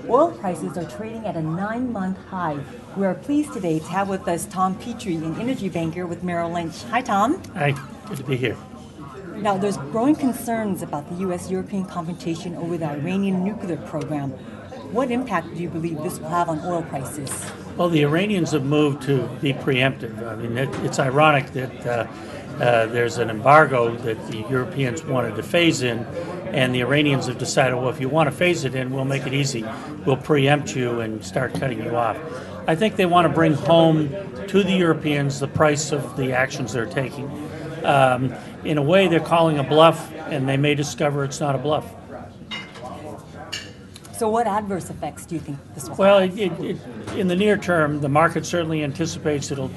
Oil prices are trading at a 9-month high. We are pleased today to have with us Tom Petrie, an energy banker with Merill Lynch. Hi, Tom. Hi, good to be here. Now, there's growing concerns about the U.S.-European confrontation over the Iranian nuclear program. What impact do you believe this will have on oil prices? Well, the Iranians have moved to be preemptive. I mean, it's ironic that there's an embargo that the Europeans wanted to phase in, and the Iranians have decided, well, if you want to phase it in, we'll make it easy. We'll preempt you and start cutting you off. I think they want to bring home to the Europeans the price of the actions they're taking. In a way, they're calling a bluff, and they may discover it's not a bluff. So what adverse effects do you think this will Well, have? in the near term, the market certainly anticipates it'll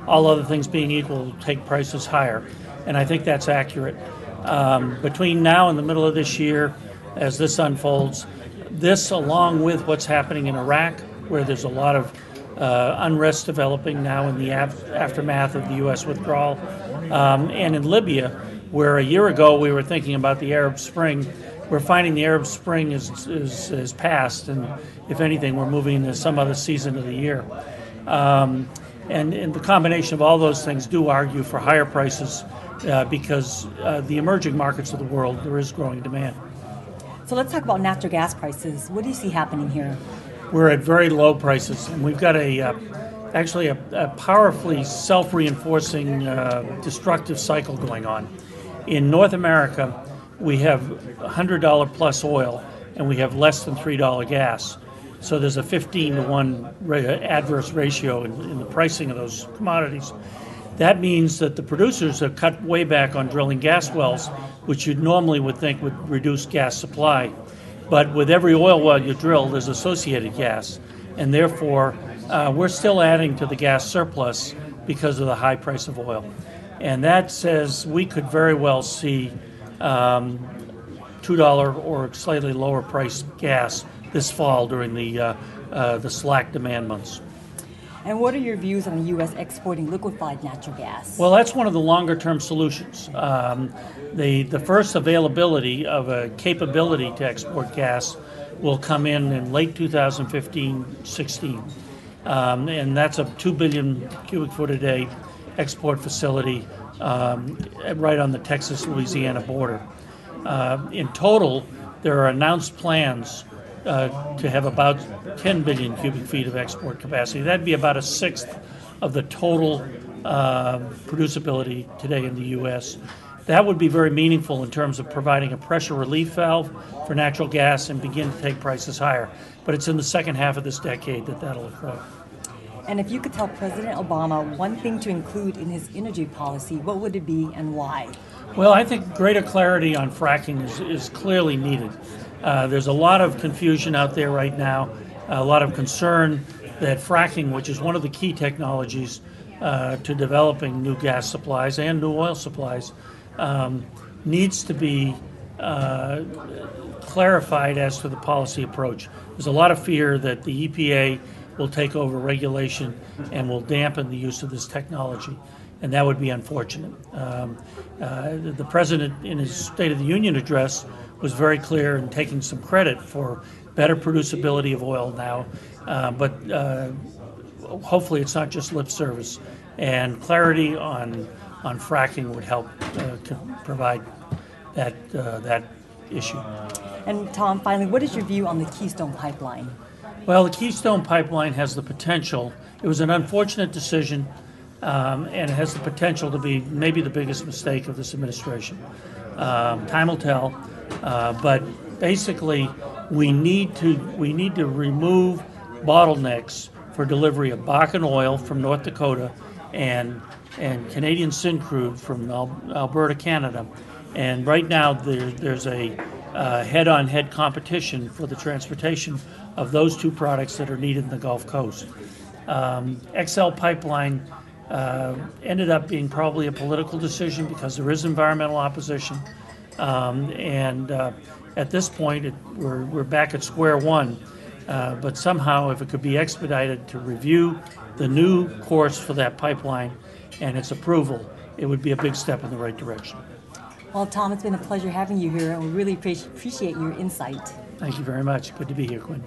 all other things being equal, take prices higher, and I think that's accurate. Between now and the middle of this year, as this unfolds, this along with what's happening in Iraq, where there's a lot of unrest developing now in the aftermath of the U.S. withdrawal, and in Libya, where a year ago we were thinking about the Arab Spring. We're finding the Arab Spring is past, and if anything, we're moving into some other season of the year. And the combination of all those things do argue for higher prices because the emerging markets of the world, there is growing demand. So let's talk about natural gas prices. What do you see happening here? We're at very low prices, and we've got actually a powerfully self-reinforcing destructive cycle going on. In North America, we have $100 plus oil, and we have less than $3 gas. So there's a 15-to-1 adverse ratio in the pricing of those commodities. That means that the producers have cut way back on drilling gas wells, which you normally would think would reduce gas supply. But with every oil well you drill, there's associated gas. And therefore, we're still adding to the gas surplus because of the high price of oil. And that says we could very well see $2 or slightly lower price gas this fall during the slack demand months. And what are your views on the U.S. exporting liquefied natural gas? Well, that's one of the longer-term solutions. The first availability of a capability to export gas will come in late 2015-16. And that's a 2 billion cubic foot a day export facility right on the Texas-Louisiana border. In total, there are announced plans to have about 10 billion cubic feet of export capacity. That'd be about a sixth of the total producibility today in the U.S. That would be very meaningful in terms of providing a pressure relief valve for natural gas and begin to take prices higher. But it's in the second half of this decade that that'll occur. And if you could tell President Obama one thing to include in his energy policy, what would it be and why? Well, I think greater clarity on fracking is clearly needed. There's a lot of confusion out there right now, a lot of concern that fracking, which is one of the key technologies to developing new gas supplies and new oil supplies, needs to be clarified as to the policy approach. There's a lot of fear that the EPA will take over regulation and will dampen the use of this technology, and that would be unfortunate. The President, in his State of the Union address, was very clear in taking some credit for better producibility of oil now, but hopefully it's not just lip service, and clarity on fracking would help provide that issue. And Tom, finally, what is your view on the Keystone pipeline? Well, the Keystone pipeline has the potential. It was an unfortunate decision, and it has the potential to be maybe the biggest mistake of this administration. Time will tell, but basically, we need to remove bottlenecks for delivery of Bakken oil from North Dakota and Canadian Syncrude from Alberta, Canada. And right now, there's a head-on-head competition for the transportation of those two products that are needed in the Gulf Coast. XL Pipeline ended up being probably a political decision because there is environmental opposition. And at this point, we're back at square one. But somehow, if it could be expedited to review the new course for that pipeline and its approval, it would be a big step in the right direction. Well, Tom, it's been a pleasure having you here, and we really appreciate your insight. Thank you very much. Good to be here, Quinn.